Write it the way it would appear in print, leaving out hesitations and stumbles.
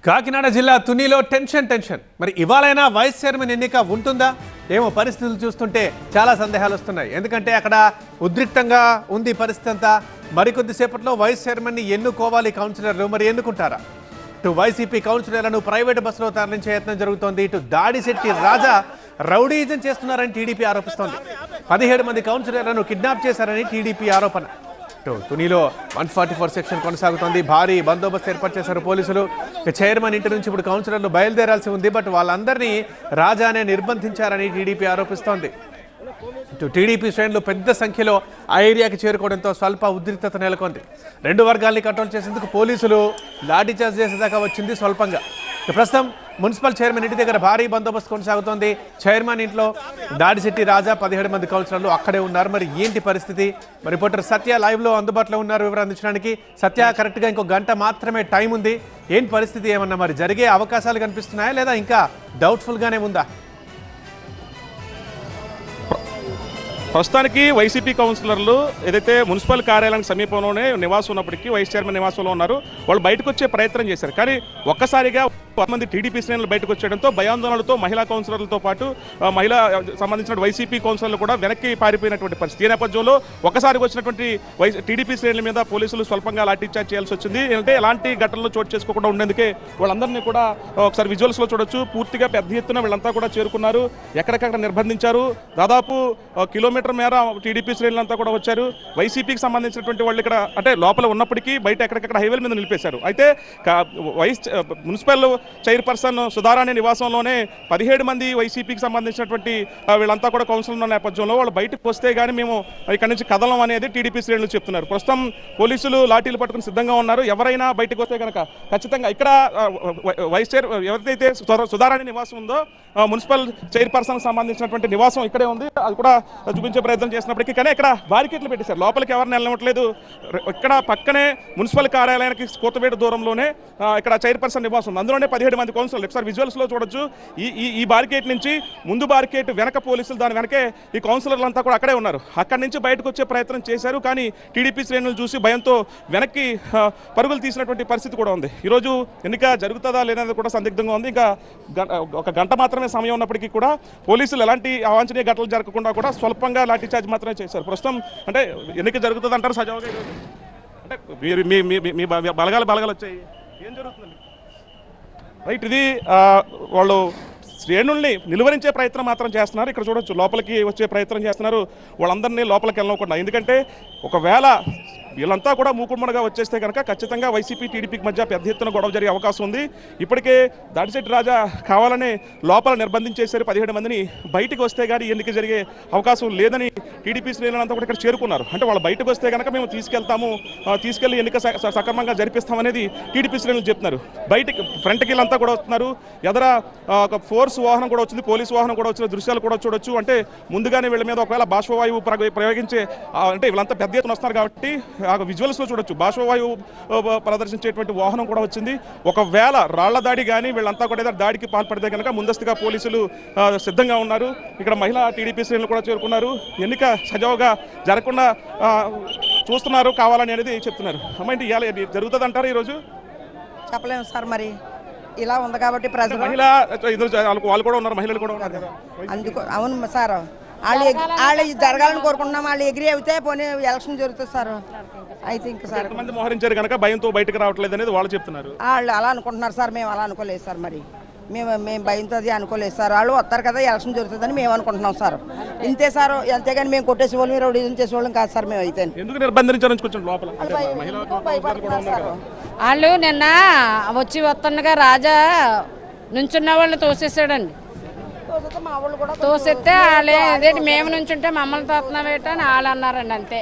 కాకినాడ జిల్లా తునిలో టెన్షన్ మరి ఇవాళైనా vice chairman ఎన్నిక ఉంటుందా ఏమో పరిస్థితులు చూస్తుంటే చాలా సందేహాలు వస్తున్నాయి. ఎందుకంటే అక్కడ ఉద్రిక్తంగా ఉంది పరిస్థితి అంతా. మరికొద్ది సేపట్లో వైస్ చైర్మన్ ని ఎన్నుకోవాలి కౌన్సిలర్లు. మరి ఎన్నుకుంటారా? ఇటు వైసీపీ కౌన్సిలర్లను ప్రైవేటు బస్సులో తరలించే యత్నం జరుగుతోంది. ఇటు దాడిశెట్టి రాజా రౌడీజం చేస్తున్నారని టీడీపీ ఆరోపిస్తోంది. 17 మంది కౌన్సిలర్లను కిడ్నాప్ చేశారని టీడీపీ ఆరోపణ. తునిలో 144 సెక్షన్ కొనసాగుతోంది. భారీ బందోబస్తు ఏర్పాటు చేశారు పోలీసులు. చైర్మన్ ఇంటి నుంచి ఇప్పుడు కౌన్సిలర్లు బయలుదేరాల్సి ఉంది. బట్ వాళ్ళందరినీ రాజానే నిర్బంధించారని టీడీపీ ఆరోపిస్తోంది. టీడీపీ శ్రేణులు పెద్ద సంఖ్యలో ఆ ఏరియాకి చేరుకోవడంతో స్వల్ప ఉద్రిక్తత నెలకొంది. రెండు వర్గాల్ని కంట్రోల్ చేసేందుకు పోలీసులు లాఠీచార్జ్ చేసేదాకా వచ్చింది స్వల్పంగా. ప్రస్తుతం మున్సిపల్ చైర్మన్ ఇంటి దగ్గర భారీ బందోబస్తు కొనసాగుతోంది. చైర్మన్ ఇంట్లో దాడిశెట్టి రాజా 17 మంది కౌన్సిలర్లు అక్కడే ఉన్నారు. మరి ఏంటి పరిస్థితి? మరి రిపోర్టర్ సత్య లైవ్లో అందుబాటులో ఉన్నారు వివరాలు అందించడానికి. సత్య, కరెక్ట్గా ఇంకో గంట మాత్రమే టైం ఉంది. ఏంటి పరిస్థితి? ఏమన్నా మరి జరిగే అవకాశాలు కనిపిస్తున్నాయా లేదా ఇంకా డౌట్ఫుల్గానే ఉందా? ప్రస్తుతానికి వైసీపీ కౌన్సిలర్లు ఏదైతే మున్సిపల్ కార్యాలయానికి సమీపంలోనే నివాసం ఉన్నప్పటికీ వైస్ చైర్మన్ నివాసంలో ఉన్నారు. వాళ్ళు బయటకు వచ్చే ప్రయత్నం చేశారు. కానీ ఒక్కసారిగా కొంతమంది టీడీపీ శ్రేణులు బయటకు వచ్చేయడంతో భయాందోళనలతో మహిళా కౌన్సిలర్లతో పాటు మహిళా సంబంధించిన వైసీపీ కౌన్సిలర్లు కూడా వెనక్కి పారిపోయినటువంటి పరిస్థితి. ఈ నేపథ్యంలో ఒక్కసారిగా వచ్చినటువంటి టీడీపీ శ్రేణుల మీద పోలీసులు స్వల్పంగా లాఠీచార్జ్ చేయాల్సి వచ్చింది. అంటే ఎలాంటి ఘటనలు చోటు చేసుకోకుండా ఉండేందుకే వాళ్ళందరినీ కూడా ఒకసారి విజువల్స్లో చూడొచ్చు. పూర్తిగా పెద్ద ఎత్తున వీళ్ళంతా కూడా చేరుకున్నారు. ఎక్కడికక్కడ నిర్బంధించారు. దాదాపు కిలోమీటర్ మేర టీడీపీ శ్రేణులంతా కూడా వచ్చారు. వైసీపీకి సంబంధించినటువంటి వాళ్ళు ఇక్కడ అంటే లోపల ఉన్నప్పటికీ బయట ఎక్కడికక్కడ హైవేల మీద నిలిపేశారు. అయితే మున్సిపల్ చైర్పర్సన్ సుధారాణి నివాసంలోనే 17 మంది వైసీపీకి సంబంధించినటువంటి వీళ్ళంతా కూడా కౌన్సిల్ ఉన్న నేపథ్యంలో వాళ్ళు బయటకు వస్తే కానీ మేము ఇక్కడి నుంచి కదలం అనేది టీడీపీ శ్రేణులు చెప్తున్నారు. ప్రస్తుతం పోలీసులు లాఠీలు పట్టుకుని సిద్ధంగా ఉన్నారు. ఎవరైనా బయటకు వస్తే కనుక ఖచ్చితంగా ఇక్కడ వైస్ చైర్ ఎవరిదైతే సుధారాణి నివాసం ఉందో మున్సిపల్ చైర్పర్సన్కి సంబంధించినటువంటి నివాసం ఇక్కడే ఉంది. అది కూడా చూపించే ప్రయత్నం చేసినప్పటికీ కానీ ఇక్కడ బారికేట్లు పెట్టేశారు. లోపలికి ఎవరిని వెళ్ళవట్లేదు. ఇక్కడ పక్కనే మున్సిపల్ కార్యాలయానికి కోతవేట దూరంలోనే ఇక్కడ చైర్పర్సన్ నివాసం ఉంది. అందులోనే 17 మంది కౌన్సిలర్లు ఒకసారి విజువల్స్లో చూడొచ్చు. ఈ బారికేట్ నుంచి ముందు బారికేట్ వెనక పోలీసులు దాని వెనకే ఈ కౌన్సిలర్లు అంతా కూడా అక్కడే ఉన్నారు. అక్కడి నుంచి బయటకు వచ్చే ప్రయత్నం చేశారు. కానీ టీడీపీ శ్రేణులు చూసి భయంతో వెనక్కి పరుగులు తీసినటువంటి పరిస్థితి కూడా ఉంది. ఈరోజు ఎన్నిక జరుగుతుందా లేదనేది కూడా సందిగ్ధంగా ఉంది. ఇంకా ఒక గంట మాత్రమే సమయం ఉన్నప్పటికీ కూడా పోలీసులు ఎలాంటి అవాంఛనీయ ఘటనలు జరగకుండా కూడా స్వల్పంగా లాఠీచార్జ్ మాత్రమే చేశారు. ప్రస్తుతం అంటే ఎన్నిక జరుగుతుంది అంటారు సజావుగా. అంటే మీ బలగాలు వచ్చాయి. ఏం జరుగుతుంది? రైట్, ఇది వాళ్ళు శ్రేణుల్ని నిలువరించే ప్రయత్నం మాత్రం చేస్తున్నారు. ఇక్కడ చూడొచ్చు లోపలికి వచ్చే ప్రయత్నం చేస్తున్నారు. వాళ్ళందరినీ లోపలికి వెళ్ళకుండా. ఎందుకంటే ఒకవేళ వీళ్ళంతా కూడా మూకుమ్మడిగా వచ్చేస్తే కనుక ఖచ్చితంగా వైసీపీ టీడీపీకి మధ్య పెద్ద ఎత్తున గొడవ జరిగే అవకాశం ఉంది. ఇప్పటికే దాడిశెట్టి రాజా కావాలనే లోపల నిర్బంధించేశారు 17 మందిని. బయటకు వస్తే కానీ ఎన్నిక జరిగే అవకాశం లేదని టీడీపీ శ్రేణులంతా కూడా ఇక్కడ చేరుకున్నారు. అంటే వాళ్ళు బయటకు వస్తే కనుక మేము తీసుకెళ్లి ఎన్నిక సక్రమంగా జరిపిస్తామనేది టీడీపీ శ్రేణులు చెప్తున్నారు. బయటికి ఫ్రంట్కి వీళ్ళంతా కూడా వస్తున్నారు. ఎదర ఒక ఫోర్స్ వాహనం కూడా వచ్చింది, పోలీసు వాహనం కూడా వచ్చిన దృశ్యాలు కూడా చూడొచ్చు. అంటే ముందుగానే వీళ్ళ మీద ఒకవేళ బాష్పవాయువు ప్రయోగించే అంటే వీళ్ళంతా పెద్ద ఎత్తున వస్తున్నారు కాబట్టి విజువల్స్లో చూడొచ్చు బాష్పవాయువు ప్రదర్శించేటువంటి వాహనం కూడా వచ్చింది. ఒకవేళ రాళ్ల దాడి కానీ వీళ్ళంతా కూడా ఏదైనా దాడికి పాల్పడితే కనుక ముందస్తుగా పోలీసులు సిద్ధంగా ఉన్నారు. ఇక్కడ మహిళా టీడీపీ శ్రేణులు కూడా చేరుకున్నారు. ఎన్నిక సజావుగా జరగకుండా చూస్తున్నారు కావాలని అనేది చెప్తున్నారు. అమ్మ, ఇంటి ఇవాళ జరుగుతుంది అంటారు ఈరోజు? చెప్పలేము సార్. మరి ఇలా ఉంది కాబట్టి ప్రజలు వాళ్ళు కూడా ఉన్నారు, మహిళలు కూడా ఉన్నారు. అందుకు అవును సార్, వాళ్ళు జరగాలని కోరుకుంటున్నాం. వాళ్ళు ఎగ్రీ అయితే పోనీ ఎలక్షన్ జరుగుతుంది సార్. అయితే ఇంకా సార్ ఎంతమంది మోహరించారు కనుక భయంతో బయటకు రావట్లేదు అనేది వాళ్ళు చెప్తున్నారు. వాళ్ళు అలా అనుకుంటున్నారు సార్. మేము అలా అనుకోలేదు సార్. మరి మేము భయంతో అది అనుకోలేదు సార్. వాళ్ళు వస్తారు కదా ఎలక్షన్ జరుగుతుందని మేము అనుకుంటున్నాం సార్. ఇంతే సార్. అంతేగాని మేము కొట్టేసే వాళ్ళు మీరు రౌడీజం చేసేవాళ్ళం కాదు సార్. మేము అయితే ఎందుకు నిర్బంధించారు లోపల? వాళ్ళు నిన్న వస్తుండగా రాజా నుంచున్న వాళ్ళని తోసేసాడండి. తోసేస్తే వాళ్ళు అదేంటి మేము నుంచుంటే మమ్మల్ని తోస్తున్నావేట అని వాళ్ళు అన్నారండి. అంతే.